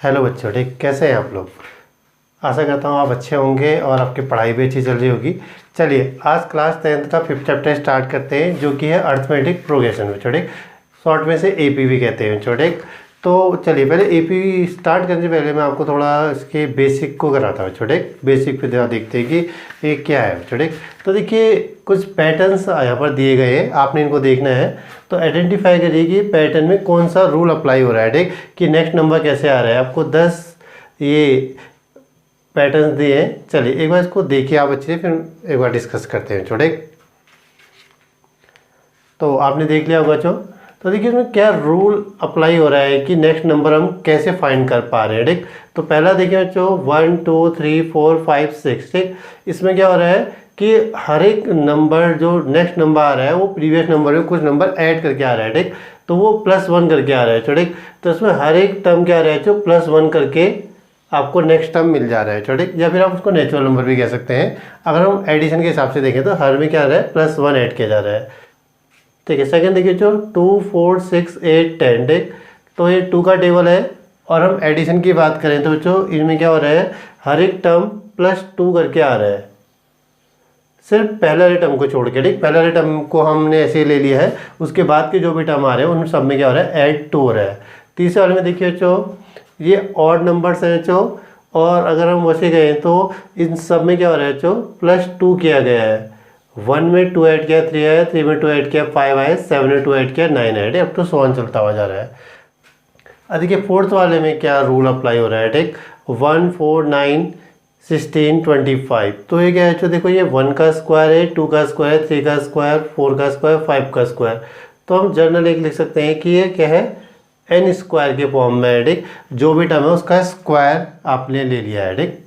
Hello बच्चों, ठीक कैसे हैं आप लोग। आशा करता हूँ आप अच्छे होंगे और आपकी पढ़ाई भी अच्छी चल रही होगी। चलिए आज क्लास 10th का 5th चैप्टर स्टार्ट करते हैं, जो कि है अर्थमेटिक प्रोग्रेशन में छोटे, शॉर्ट में से एपी भी कहते हैं छोटे। तो चलिए पहले एपी स्टार्ट करने से पहले मैं आपको थोड़ा इसके बेसिक को कराता हूँ छोटे। बेसिक पे जरा देखते हैं कि ये क्या है छोटे। तो देखिए कुछ पैटर्न्स यहाँ पर दिए गए हैं, आपने इनको देखना है। तो आइडेंटिफाई करिए कि पैटर्न में कौन सा रूल अप्लाई हो रहा है, ठीक, कि नेक्स्ट नंबर कैसे आ रहा है। आपको 10 ये पैटर्न्स दिए हैं। चलिए एक बार इसको देखिए आप अच्छे, फिर एक बार डिस्कस करते हैं छोटे। तो आपने देख लिया होगा बच्चों। तो देखिए इसमें क्या रूल अप्लाई हो रहा है कि नेक्स्ट नंबर हम कैसे फाइंड कर पा रहे हैं, ठीक। तो पहला देखिए बच्चों 1 2 3 4 5 6, ठीक। इसमें क्या हो रहा है कि हर एक नंबर जो नेक्स्ट नंबर आ रहा है वो प्रीवियस नंबर में कुछ नंबर ऐड करके आ रहा है, ठीक। तो वो +1 करके आ रहा है ठीक। तो इसमें हर एक टर्म क्या आ रहा है जो +1 करके आपको नेक्स्ट टर्म मिल जा रहा है छोटे, या फिर आप उसको नेचुरल नंबर भी कह सकते हैं। अगर हम एडिशन के हिसाब से देखें तो हर में क्या आ रहा है +1 ऐड किया जा रहा है, ठीक है। सेकंड देखिए जो 2 4 6 8 10, ठीक। तो ये 2 का टेबल है। और हम एडिशन की बात करें तो बच्चों इनमें क्या हो रहा है, हर एक टर्म +2 करके आ रहा है, सिर्फ पहले वाले टर्म को छोड़ के, ठीक। पहले वाले टर्म को हमने ऐसे ले लिया है, उसके बाद के जो भी टर्म आ रहे हैं उन सब में क्या हो रहा है ऐड 2 हो रहा है। तीसरे वाले में देखिए बच्चों ये ऑड नंबर्स हैं बच्चों, और अगर हम वैसे गए तो इन सब में क्या हो रहा है बच्चों +2 किया गया है। 1 में 2 ऐड किया 3 आया, 3 में 2 ऐड किया 5 आया, 7 में 2 ऐड किया 9 ऐड, अब तो 1 चलता हुआ जा रहा है। अब देखिए फोर्थ वाले में क्या रूल अप्लाई हो रहा है, ठीक। 1 4 9 16 25। तो ये क्या है तो देखो ये 1 का स्क्वायर है, 2 का स्क्वायर है, 3 का स्क्वायर, 4 का स्क्वायर, 5 का स्क्वायर। तो हम जनरल एक लिख सकते हैं कि ये क्या है n स्क्वायर के फॉर्म में है, ठीक। जो भी टर्म है उसका स्क्वायर आपने ले लिया है, ठीक।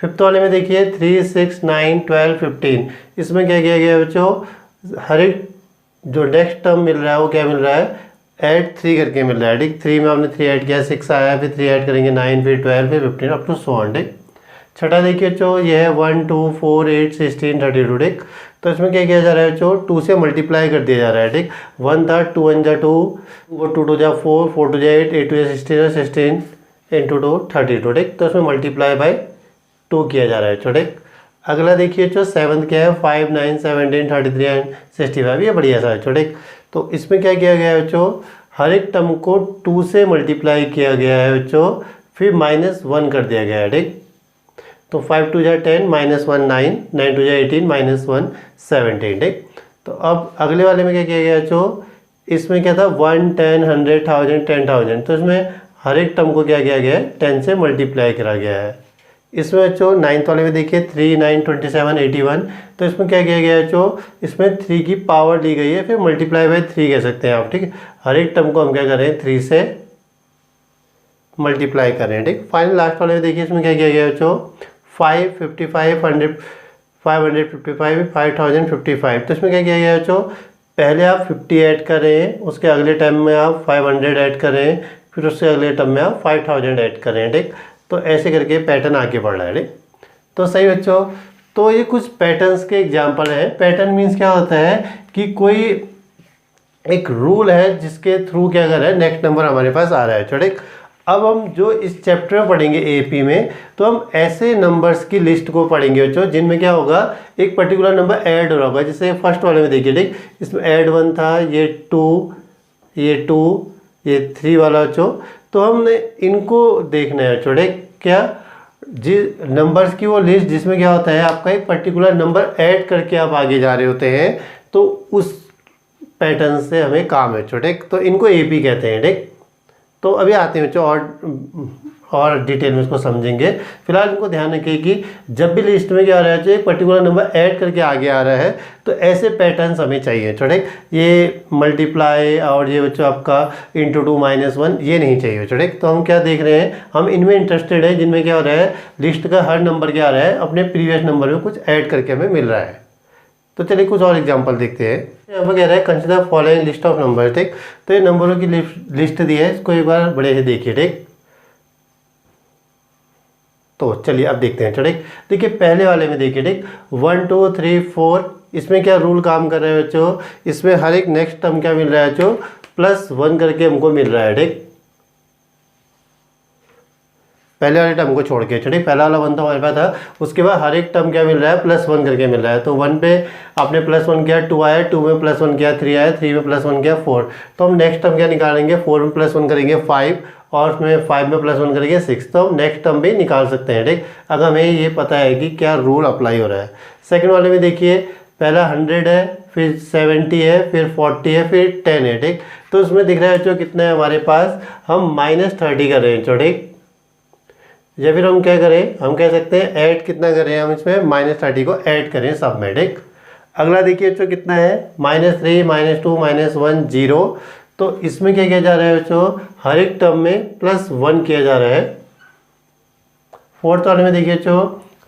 फिफ्थ वाले में देखिए 3 6 9 12 15। इसमें क्या किया गया है बच्चों, हर एक जो नेक्स्ट टर्म मिल रहा है वो क्या मिल रहा है ऐड 3 करके मिल रहा है, ठीक। 3 में आपने 3 ऐड किया 6 आया, फिर 3 ऐड करेंगे 9, फिर 12, फिर 15 अप टू 100, ठीक। छठा देखिए बच्चों ये है 1 2 4 8 16 32, ठीक। तो इसमें क्या किया जा रहा है बच्चों 2 से मल्टीप्लाई कर दिया जा रहा है, ठीक। 1 था 2 1 जा 2, 2 2 जा 4, 4 2 जा 8, 8 2 जा 16, 16 इंटू 2 32, ठीक। तो इसमें मल्टीप्लाई बाय 2 किया जा रहा है छोटे। अगला देखिए जो 7th क्या है 5 9 17 33 एंड 65, ये बढ़िया सा है छोटे। तो इसमें क्या किया गया है बच्चों, हर एक टर्म को 2 से मल्टीप्लाई किया गया है बच्चों, फिर -1 कर दिया गया है, ठीक। तो 5 2 जा 10, -1 9, 9 2 जा 18, -1 17, ठीक। तो अब अगले वाले में क्या किया गया बच्चों, इसमें क्या था 1 10 100 1000 10,000। तो इसमें हर एक टर्म को क्या किया गया है 10 से मल्टीप्लाई करा गया है। इसमें बच्चों 9th वाले में देखिए 3 9 27 81। तो इसमें क्या किया गया है बच्चों, इसमें 3 की पावर ली गई है, फिर मल्टीप्लाई बाय 3 कह सकते हैं आप, ठीक। हर एक टर्म को हम क्या करें 3 से मल्टीप्लाई करें, ठीक। फाइनल लास्ट वाले में देखिए इसमें क्या किया गया है बच्चों 5 55 100 555 5055। तो इसमें क्या किया गया है बच्चों, पहले आप 50 ऐड करें, उसके अगले टाइम में आप 500 ऐड करें, फिर उसके अगले टर्म में आप 5000 ऐड करें, ठीक। तो ऐसे करके पैटर्न आगे बढ़ रहा है, ठीक। तो सही बच्चों, तो ये कुछ पैटर्न्स के एग्जाम्पल हैं। पैटर्न मीन्स क्या होता है कि कोई एक रूल है जिसके थ्रू क्या कर रहा है नेक्स्ट नंबर हमारे पास आ रहा है छोटे। अब हम जो इस चैप्टर में पढ़ेंगे एपी में, तो हम ऐसे नंबर्स की लिस्ट को पढ़ेंगे बच्चों जिनमें क्या होगा एक पर्टिकुलर नंबर ऐड हो रहा होगा। जैसे फर्स्ट वाले में देखिए, ठीक, इसमें ऐड 1 था, ये 2, ये 3 वाला बच्चों। तो हमने इनको देखना है छोटे, क्या जी नंबर्स की वो लिस्ट जिसमें क्या होता है आपका एक पर्टिकुलर नंबर ऐड करके आप आगे जा रहे होते हैं, तो उस पैटर्न से हमें काम है छोटे। तो इनको एपी कहते हैं, ठीक। तो अभी आते हैं बच्चों और डिटेल में इसको समझेंगे। फिलहाल इनको ध्यान रखिए कि जब भी लिस्ट में क्या आ रहा है जो एक पर्टिकुलर नंबर ऐड करके आगे आ रहा है, तो ऐसे पैटर्न्स हमें चाहिए छोटे। ये मल्टीप्लाई और ये बच्चों आपका इंटू 2 -1 ये नहीं चाहिए छोटे। तो हम क्या देख रहे हैं, हम इनमें इंटरेस्टेड है जिनमें क्या हो रहा है लिस्ट का हर नंबर क्या आ रहा है अपने प्रीवियस नंबर में कुछ ऐड करके हमें मिल रहा है। तो चलिए कुछ और एग्जांपल देखते हैं। यहाँ पर कह रहा है consider following list of number, ठीक। तो ये नंबरों की लिस्ट दी है, इसको एक बार बड़े से देखिए, ठीक। तो चलिए अब देखते हैं, ठीक। देखिए पहले वाले में देखिए, ठीक, 1 2 3 4। इसमें क्या रूल काम कर रहे हैं बच्चों, इसमें हर एक नेक्स्ट टर्म क्या मिल रहा है बच्चों +1 करके हमको मिल रहा है, ठीक। पहले वाले टर्म को छोड़ के, ठीक, पहला वाला 1 तो हमारे पास था, उसके बाद हर एक टर्म क्या मिल रहा है, +1 करके मिल रहा है। तो 1 पे आपने +1 किया 2 आया, 2 में +1 किया 3 आया, 3 में +1 किया 4। तो हम नेक्स्ट टर्म क्या निकालेंगे, 4 में +1 करेंगे 5 और उसमें 5 में +1 करेंगे 6। तो हम नेक्स्ट टर्म भी निकाल सकते हैं, ठीक, अगर हमें ये पता है कि क्या रूल अप्लाई हो रहा है। सेकंड वाले में देखिए, पहला 100 है, फिर 70 है, फिर 40 है, फिर 10 है, ठीक। तो उसमें दिख रहा है जो कितना है हमारे पास, हम -30 कर रहे हैं, जो ठीक। या फिर हम क्या करें, हम कह सकते हैं ऐड कितना करें, हम इसमें -30 को ऐड करें सब में, ठीक। अगला देखिए बच्चों कितना है, -3 -2 -1 0। तो इसमें क्या किया जा रहा है बच्चों, हर एक टर्म में +1 किया जा रहा है। फोर्थ वाले में देखिए बच्चों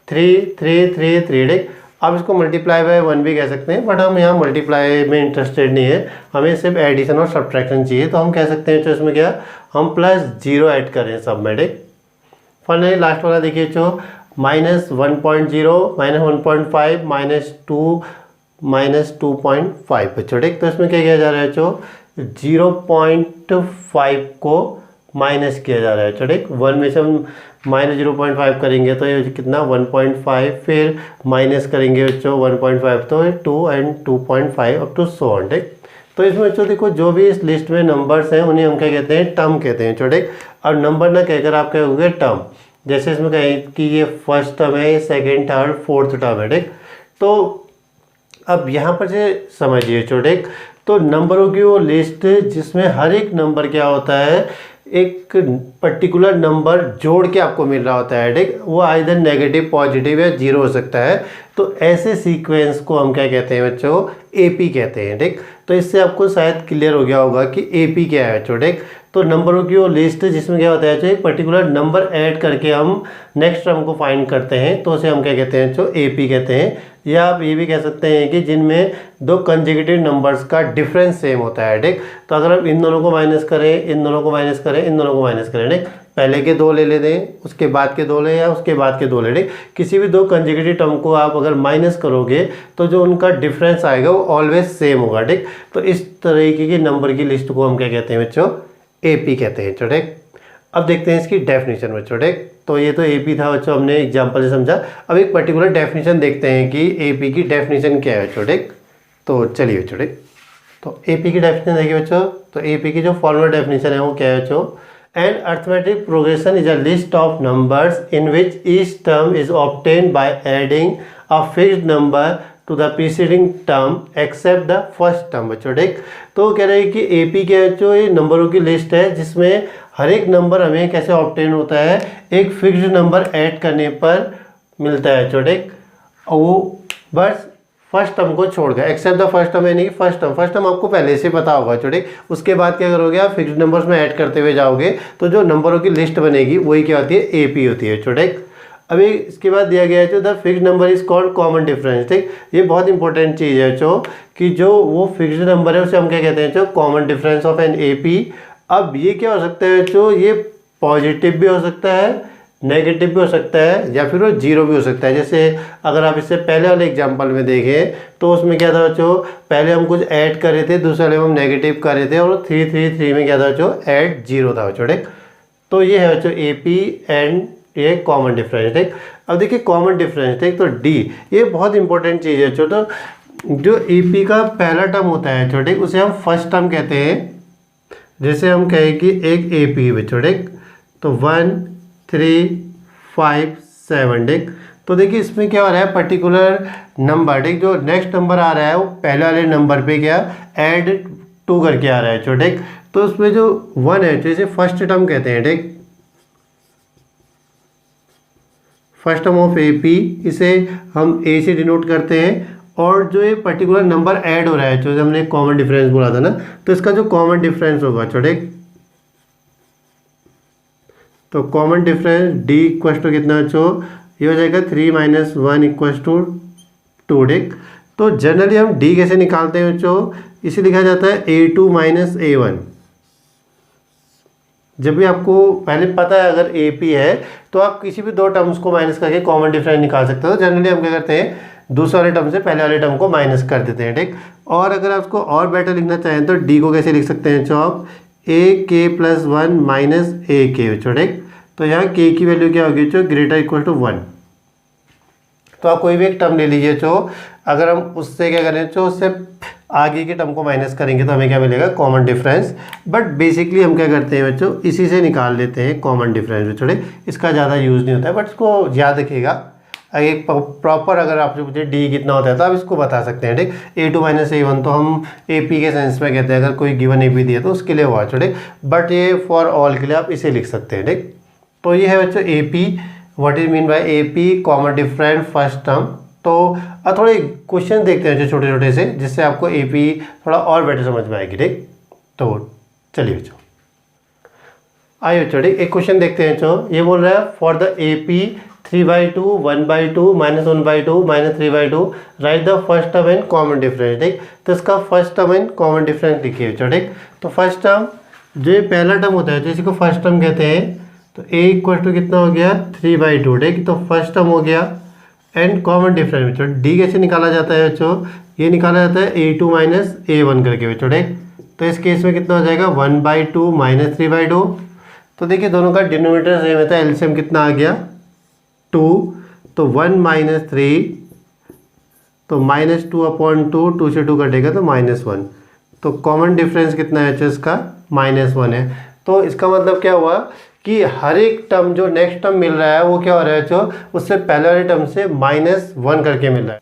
3 3 3 3, ठीक। आप इसको मल्टीप्लाई बाय 1 भी कह सकते हैं, बट हम यहाँ मल्टीप्लाई में इंटरेस्टेड नहीं है, हमें सिर्फ एडिशन और सब्ट्रैक्शन चाहिए। तो हम कह सकते हैं इसमें क्या, हम +0 ऐड करें सब में, ठीक। फाइनली लास्ट वाला देखिए जो -1.0 -1.5 -2 -2.5 बच्चों, ठीक। तो इसमें क्या किया जा रहा है जो 0.5 को माइनस किया जा रहा है, ठीक। 1 में से हम -0.5 करेंगे तो ये कितना 1.5, फिर माइनस करेंगे बच्चों 1.5 तो 2 and 2.5 up to so on, ठीक। तो इसमें बच्चों देखो जो भी इस लिस्ट में नंबर्स हैं उन्हें हम क्या कहते हैं, टर्म कहते हैं, ठीक। और नंबर ना कहकर आप कहोगे टर्म, जैसे इसमें कहें कि ये फर्स्ट टर्म है, सेकेंड थर्ड फोर्थ टर्म है, ठीक। तो अब यहाँ पर से समझिए छोटे, तो नंबरों की वो लिस्ट जिसमें हर एक नंबर क्या होता है, एक पर्टिकुलर नंबर जोड़ के आपको मिल रहा होता है, ठीक। वो आइदर नेगेटिव पॉजिटिव या जीरो हो सकता है। तो ऐसे सीक्वेंस को हम क्या कहते हैं बच्चों, एपी कहते हैं, ठीक। तो इससे आपको शायद क्लियर हो गया होगा कि एपी क्या है बच्चों, ठीक। तो नंबरों की वो लिस्ट जिसमें क्या होता है जो एक पर्टिकुलर नंबर ऐड करके हम नेक्स्ट टर्म को फाइंड करते हैं, तो उसे हम क्या कहते हैं जो एपी कहते हैं। या आप ये भी कह सकते हैं कि जिनमें दो कंसेक्यूटिव नंबर्स का डिफरेंस सेम होता है, ठीक। तो अगर आप इन दोनों को माइनस करें, इन दोनों को माइनस करें, इन दोनों को माइनस करें, ठीक, पहले के 2 ले लेते हैं, उसके बाद के 2 ले या उसके बाद के 2 ले, ठीक। किसी भी 2 कंसेक्यूटिव टर्म को आप अगर माइनस करोगे तो जो उनका डिफरेंस आएगा वो ऑलवेज सेम होगा, ठीक। तो इस तरीके की नंबर की लिस्ट को हम क्या कहते हैं बच्चों, एपी कहते हैं, ठीक। अब देखते हैं इसकी डेफिनेशन बच्चों, ठीक। तो ये तो एपी था बच्चों, हमने एग्जांपल से समझा। अब एक पर्टिकुलर डेफिनेशन देखते हैं कि एपी की डेफिनेशन क्या है बच्चों, ठीक। तो चलिए बच्चों, ठीक। तो एपी की डेफिनेशन देखिए बच्चों, तो एपी की जो फॉर्मल डेफिनेशन है वो क्या है बच्चों, an arithmetic progression is a list of numbers in which each term is obtained by adding a fixed number to the preceding term except the first term बच्चों, ठीक। तो कह रहे हैं कि एपी क्या है बच्चों, ये नंबरों की लिस्ट है जिसमें हर एक नंबर हमें कैसे ऑब्टेन होता है, एक फिक्स्ड नंबर ऐड करने पर मिलता है बच्चों, ठीक। और वो बस फर्स्ट टर्म को छोड़ गया, एक्सेप्ट द फर्स्ट टर्म, यानी कि फर्स्ट टर्म आपको पहले से पता होगा, ठीक। उसके बाद क्या करोगे आप, फिक्स्ड नंबर्स में ऐड करते हुए जाओगे तो जो नंबरों की लिस्ट बनेगी वही क्या होती है, एपी होती है, ठीक। अभी इसके बाद दिया गया है जो the fixed number is called common difference, ठीक। ये बहुत इंपॉर्टेंट चीज़ है जो कि जो वो फिक्स्ड नंबर है उसे हम क्या कहते हैं जो common difference of an AP. अब ये क्या हो सकता है जो ये पॉजिटिव भी हो सकता है, नेगेटिव भी हो सकता है, या फिर वो जीरो भी हो सकता है। जैसे अगर आप इससे पहले वाले एग्जांपल में देखें तो उसमें क्या था बच्चों, पहले हम कुछ ऐड कर रहे थे, दूसरे वाले में हम नेगेटिव कर रहे थे, और 3 3 3 में क्या था बच्चों, ऐड जीरो था बच्चों, ठीक। तो ये है बच्चों एपी एंड ये कॉमन डिफरेंस, ठीक। अब देखिए कॉमन डिफरेंस, ठीक। तो डी ये बहुत इंपॉर्टेंट चीज़ है बच्चों। तो जो एपी का पहला टर्म होता है बच्चों, ठीक, उसे हम फर्स्ट टर्म कहते हैं। जैसे हम कहें कि एक एपी बच्चों, ठीक, तो 1 3 5 7, ठीक। तो देखिए इसमें क्या हो रहा है, पर्टिकुलर नंबर, ठीक, जो नेक्स्ट नंबर आ रहा है वो पहले वाले नंबर पे क्या ऐड 2 करके आ रहा है बच्चों, ठीक। तो उसमें जो 1 है तो इसे फर्स्ट टर्म कहते हैं, ठीक, फर्स्ट टर्म ऑफ एपी, इसे हम ए से डिनोट करते हैं। और जो ये पर्टिकुलर नंबर ऐड हो रहा है जो हमने कॉमन डिफरेंस बोला था ना, तो इसका जो कॉमन डिफरेंस होगा छोटे, तो common difference D equal to कितना बच्चों, ये हो जाएगा 3 - 1 इक्वल टू 2, ठीक। तो जनरली हम डी कैसे निकालते हैं बच्चों, इसे लिखा जाता है A2 - A1। जब भी आपको पहले पता है अगर AP है तो आप किसी भी 2 टर्म्स को माइनस करके कॉमन डिफरेंस निकाल सकते हो। जनरली हम क्या करते हैं, दूसरे वाले टर्म से पहले वाले टर्म को माइनस कर देते हैं, ठीक। और अगर आप उसको और बेटर लिखना चाहें तो डी को कैसे लिख सकते हैं, चौक AK + 1 - AK, ठीक। तो यहाँ के की वैल्यू क्या होगी जो ग्रेटर इक्वल टू 1। तो आप कोई भी एक टर्म ले लीजिए जो अगर हम उससे क्या करें जो उससे आगे के टर्म को माइनस करेंगे तो हमें क्या मिलेगा कॉमन डिफरेंस। बट बेसिकली हम क्या करते हैं बच्चों इसी से निकाल लेते हैं कॉमन डिफरेंस, थोड़े इसका ज़्यादा यूज़ नहीं होता है, बट इसको याद रखिएगा। एक प्रॉपर अगर आपसे पूछे डी कितना होता है तो आप इसको बता सकते हैं, ठीक। A2 माइनस A1 तो हम AP के सेंस में कहते हैं, अगर कोई गिवन AP दिया तो उसके लिए हुआ, ठीक। बट ये फॉर ऑल के लिए आप इसे लिख सकते हैं, ठीक। तो ये है बच्चों AP, what is mean by AP common difference first term. तो अब थोड़े क्वेश्चन देखते हैं जो छोटे छोटे से, जिससे आपको AP थोड़ा और बेटर समझ में आएगी, ठीक। तो चलिए बच्चों आइए बच्चों, ठीक। एक क्वेश्चन देखते हैं जो ये बोल रहा है for the AP 3/2 1/2 -1/2 -3/2 right the first term and common difference, ठीक। तो इसका first term and common difference लिखिए बच्चों, ठीक। तो फर्स्ट टर्म जो ये पहला टर्म होता है तो इसी को फर्स्ट टर्म कहते हैं। तो A इक्वल टू कितना हो गया 3/2, ठीक। तो फर्स्ट टर्म हो गया एंड कॉमन डिफरेंस बच्चों D कैसे निकाला जाता है बच्चों, ये निकाला जाता है A2 माइनस A1 करके बच्चों, ठीक। तो इस केस में कितना हो जाएगा 1/2 -3/2। तो देखिए दोनों का डिनोमिनेटर सेम है, एलसीएम कितना आ गया 2। तो 1 - 3 तो -2/2, 2 से 2 कटेगा तो -1। तो कॉमन डिफरेंस कितना है बच्चों इसका -1 है। तो इसका मतलब क्या हुआ कि हर एक टर्म जो नेक्स्ट टर्म मिल रहा है वो क्या हो रहा है बच्चों उससे पहले वाले टर्म से -1 करके मिल रहा है।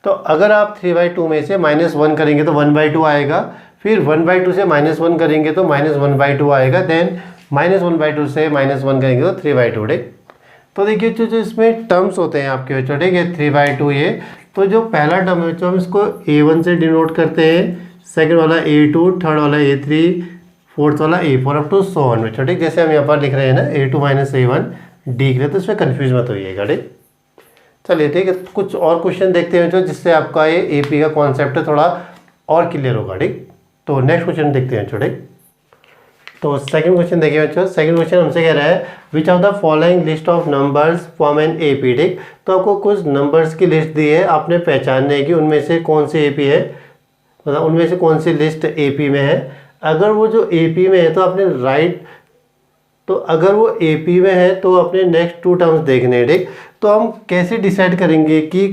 तो अगर आप 3/2 में से -1 करेंगे तो 1/2 आएगा, फिर 1/2 से -1 करेंगे तो -1/2 आएगा, देन -1/2 से -1 करेंगे तो 3/2, ठीक। तो देखिए जो इसमें टर्म्स होते हैं आपके बच्चों, ठीक है 3/2 ये। तो जो पहला टर्म है बच्चों हम इसको A1 से डिनोट करते हैं, सेकंड वाला A2, थर्ड वाला A3, फोर्थ वाला A4 up to so on बच्चों, ठीक। जैसे हम यहाँ पर लिख रहे हैं ना A2 माइनस A1 D के लिए, तो इसमें कन्फ्यूज मत होइएगा, ठीक। चलिए ठीक है, कुछ और क्वेश्चन देखते हैं बच्चों जिससे आपका ये AP का कॉन्सेप्ट थोड़ा और क्लियर होगा, ठीक। तो नेक्स्ट क्वेश्चन देखते हैं बच्चों, ठीक। तो सेकंड क्वेश्चन देखिए बच्चों, सेकंड क्वेश्चन हमसे कह रहा है which of the following list of numbers form an AP, ठीक। तो आपको कुछ नंबर्स की लिस्ट दी है, आपने पहचानना है कि उनमें से कौन सी AP है, मतलब उनमें से कौन सी लिस्ट AP में है। अगर वो जो AP में है तो आपने अगर वो AP में है तो अपने नेक्स्ट 2 टर्म्स देखने हैं, ठीक। तो हम कैसे डिसाइड करेंगे कि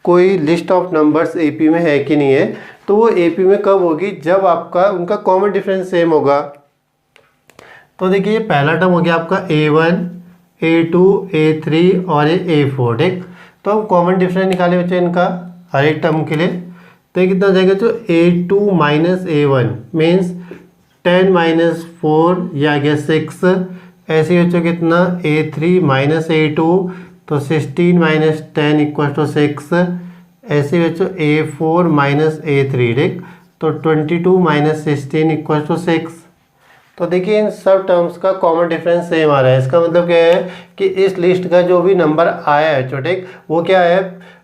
कोई लिस्ट ऑफ नंबर्स AP में है कि नहीं है। तो वो AP में कब होगी जब आपका उनका कॉमन डिफरेंस सेम होगा। तो देखिए ये पहला टर्म हो गया आपका A1, A2, A3 और ये A4, ठीक। तो हम कॉमन डिफरेंस निकाले बच्चे इनका हर एक टर्म के लिए। तो ये कितना हो जाएगा तो A2 minus A1 means 10 minus 4 या आ गया 6। ऐसे ही बच्चों कितना A3 माइनस A2 तो 16 माइनस 10 इक्वल टू 6। ऐसे ही बच्चों A4 माइनस A3, ठीक। तो 22 माइनस 16 इक्वल टू 6। तो देखिए इन सब टर्म्स का कॉमन डिफरेंस सेम आ रहा है। इसका मतलब क्या है कि इस लिस्ट का जो भी नंबर आया है जो, ठीक, वो क्या है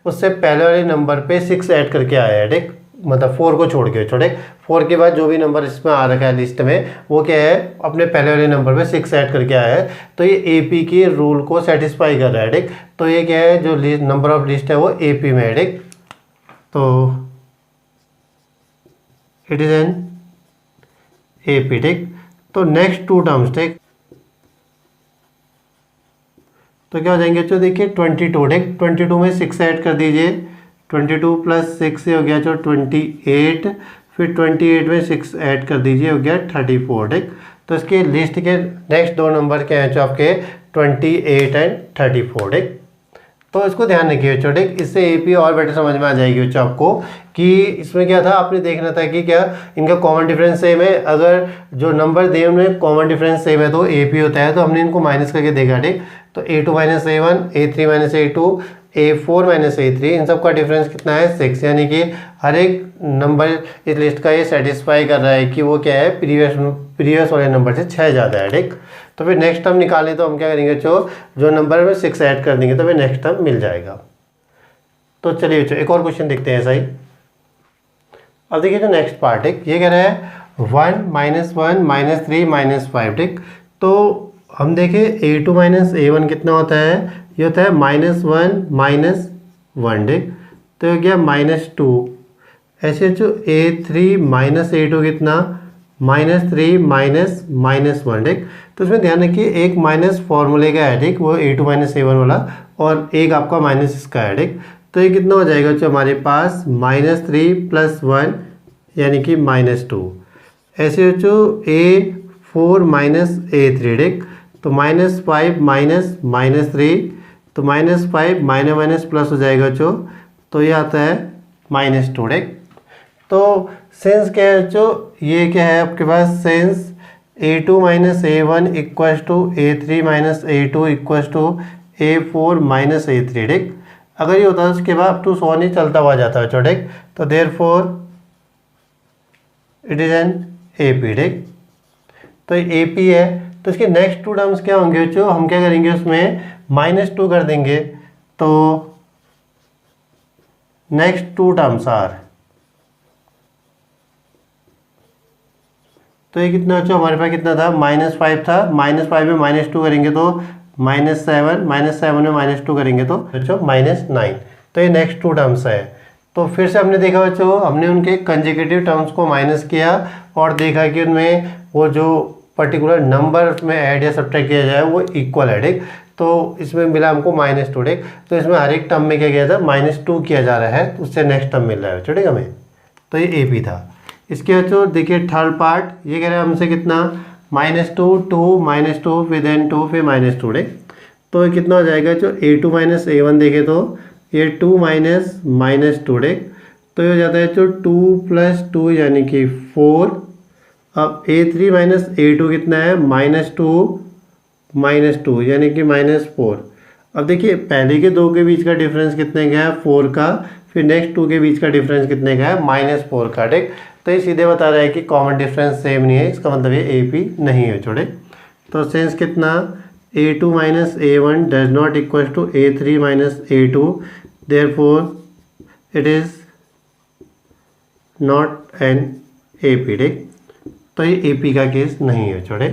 उससे पहले वाले नंबर पे 6 ऐड करके आया है, ठीक। मतलब 4 को छोड़ के, छोटे 4 के बाद जो भी नंबर इसमें आ रखा है लिस्ट में वो क्या है अपने पहले वाले नंबर पे 6 ऐड करके आया है। तो ये AP की रूल को सेटिस्फाई कर रहा है, ठीक। तो ये क्या है जो नंबर ऑफ लिस्ट है वो AP में है, ठीक। तो इट इज एन AP, ठीक। तो नेक्स्ट 2 टर्म्स, ठीक। तो क्या हो जाएंगे बच्चों देखिए 22, ठीक। 22 में 6 ऐड कर दीजिए, 22 प्लस 6 से हो गया जो 28, फिर 28 में 6 ऐड कर दीजिए हो गया 34, ठीक। तो इसके लिस्ट के नेक्स्ट 2 नंबर क्या हैं जो आपके 28 एंड 34, ठीक। तो इसको ध्यान रखिए बच्चों, ठीक। इससे AP और बेटर समझ में आ जाएगी बच्चों आपको कि इसमें क्या था आपने देखना था कि क्या इनका कॉमन डिफरेंस सेम है। अगर जो नंबर दिए उनमें कॉमन डिफरेंस सेम है तो AP होता है, तो हमने इनको माइनस करके देखा, ठीक। तो A2 minus A1, A3 minus A2, A4 minus A3 इन सब का डिफरेंस कितना है 6। यानी कि हर एक नंबर इस लिस्ट का ये सेटिस्फाई कर रहा है कि वो क्या है प्रीवियस वाले नंबर से 6 ज़्यादा है, ठीक। तो फिर नेक्स्ट टर्म निकालें तो हम क्या करेंगे जो नंबर में 6 ऐड कर देंगे तो फिर नेक्स्ट टर्म मिल जाएगा। तो चलिए बच्चों एक और क्वेश्चन देखते हैं ऐसा ही। अब देखिए जो नेक्स्ट पार्ट है ये कह रहा है 1 -1 -3 -5, ठीक। तो हम देखें A2 माइनस A1 कितना होता है, ये होता है -1 -1, ठीक। तो हो गया -2। ऐसे जो A3 माइनस A2 कितना -3 माइनस -1, ठीक। तो इसमें ध्यान रखिए एक माइनस फॉर्मूले का है, ठीक, वो A2 - A1 वाला, और एक आपका माइनस इसका है, ठीक। तो ये कितना हो जाएगा जो हमारे पास -3 + 1 यानी कि -2। ऐसे जो A4 - A3, ठीक। तो -5 माइनस -3, तो -5 माइनस प्लस हो जाएगा जो, तो ये आता है -2, ठीक। तो सेंस क्या है जो, ये क्या है आपके पास sense A2 - A1 = A3 - A2 = A4 - A3, ठीक। अगर ये होता है उसके बाद अप टू सो नहीं चलता हुआ जाता है, ठीक। तो therefore it is an AP, ठीक। तो ये AP है, तो इसके नेक्स्ट टू टर्म्स क्या होंगे जो, हम क्या करेंगे उसमें -2 कर देंगे। तो नेक्स्ट टू टर्म्स आर, तो ये कितना अच्छा हमारे पास कितना था, -5 था, -5 में -2 करेंगे तो -7, -7 में -2 करेंगे तो बच्चों -9। तो ये नेक्स्ट टू टर्म्स है। तो फिर से हमने देखा बच्चों, हमने उनके कंसेक्यूटिव टर्म्स को माइनस किया और देखा कि उनमें वो जो पर्टिकुलर नंबर में ऐड या सब्ट्रैक्ट किया जाए वो इक्वल है, ठीक। तो इसमें मिला हमको -2, ठीक। तो इसमें हर एक टर्म में क्या किया था, -2 किया जा रहा है, तो उससे नेक्स्ट टर्म मिल रहा है, ठीक हमें। तो ये AP था। इसके बच्चों देखिए थर्ड पार्ट, ये कह रहे हैं हमसे कितना, -2 2 -2 फिर देन 2 फिर -2, ठीक। तो ये कितना हो जाएगा जो A2 - A1 देखे तो ये 2 -2, ठीक। तो ये हो जाता है जो 2 + 2 यानी कि 4। अब A3 - A2 कितना है, -2 यानी कि -4। अब देखिए पहले के दो के बीच का डिफरेंस कितने का है, 4 का, फिर नेक्स्ट 2 के बीच का डिफरेंस कितने का है, -4 का, ठीक। तो ये सीधे बता रहा है कि कॉमन डिफरेंस सेम नहीं है, इसका मतलब ये AP नहीं है, छोड़े। तो सेंस कितना, A2 - A1 does not equal to A3 - A2, therefore it is not an AP, ठीक। तो ये AP का केस नहीं है, छोड़े।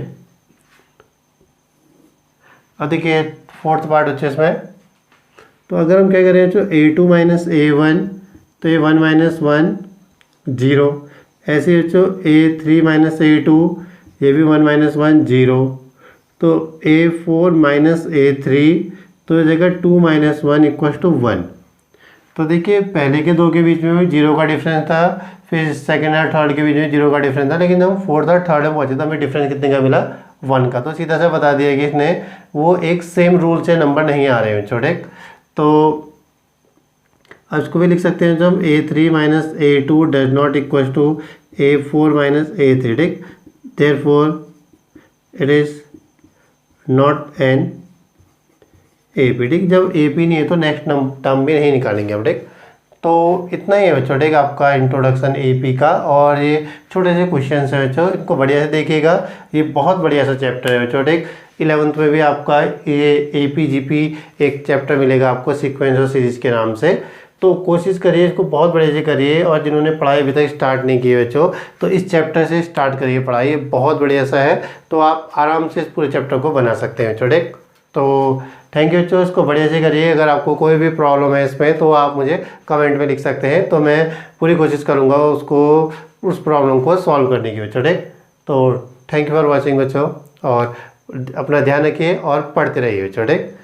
अब देखिए फोर्थ पार्ट अच्छे इसमें, तो अगर हम क्या करें जो A2 - A1, तो ये 1 - 1 0, ऐसे जो A3 - A2, ये भी 1 - 1 0, तो A4 - A3, तो जगह 2 - 1 = 1। तो देखिए पहले के दो के बीच में भी 0 का डिफरेंस था, फिर सेकंड और थर्ड के बीच में 0 का डिफरेंस था, लेकिन हम फोर्थ और थर्ड में पहुंचे तो हमें डिफरेंस कितने का मिला, 1 का। तो सीधा से बता दिया कि इसने वो एक सेम रूल से नंबर नहीं आ रहे हैं, छोटे। तो अब इसको भी लिख सकते हैं जो हम A3 - A2 does not equal to A4 - A3, ठीक। Therefore it is not an AP, ठीक। जब AP नहीं है तो नेक्स्ट टर्म भी नहीं निकालेंगे हम, ठीक। तो इतना ही है बच्चों, ठीक, आपका इंट्रोडक्शन AP का। और ये छोटे से क्वेश्चन है बच्चों, इनको बढ़िया से देखिएगा, ये बहुत बढ़िया सा चैप्टर है बच्चों, ठीक। 11th में भी आपका ये AP GP एक चैप्टर मिलेगा आपको सीक्वेंस और सीरीज के नाम से। तो कोशिश करिए इसको बहुत बढ़िया से करिए, और जिन्होंने पढ़ाई अभी तक स्टार्ट नहीं की है बच्चों, तो इस चैप्टर से स्टार्ट करिए पढ़ाई, बहुत बढ़िया सा है। तो आप आराम से इस पूरे चैप्टर को बना सकते हैं बच्चों, ठीक। तो थैंक यू बच्चों, इसको बढ़िया से करिए। अगर आपको कोई भी प्रॉब्लम है इसमें तो आप मुझे कमेंट में लिख सकते हैं, तो मैं पूरी कोशिश करूँगा उसको, उस प्रॉब्लम को सॉल्व करने की बच्चों, ठीक। तो थैंक यू फॉर वॉचिंग बच्चों, और अपना ध्यान रखिए और पढ़ते रहिए बच्चों, ठीक।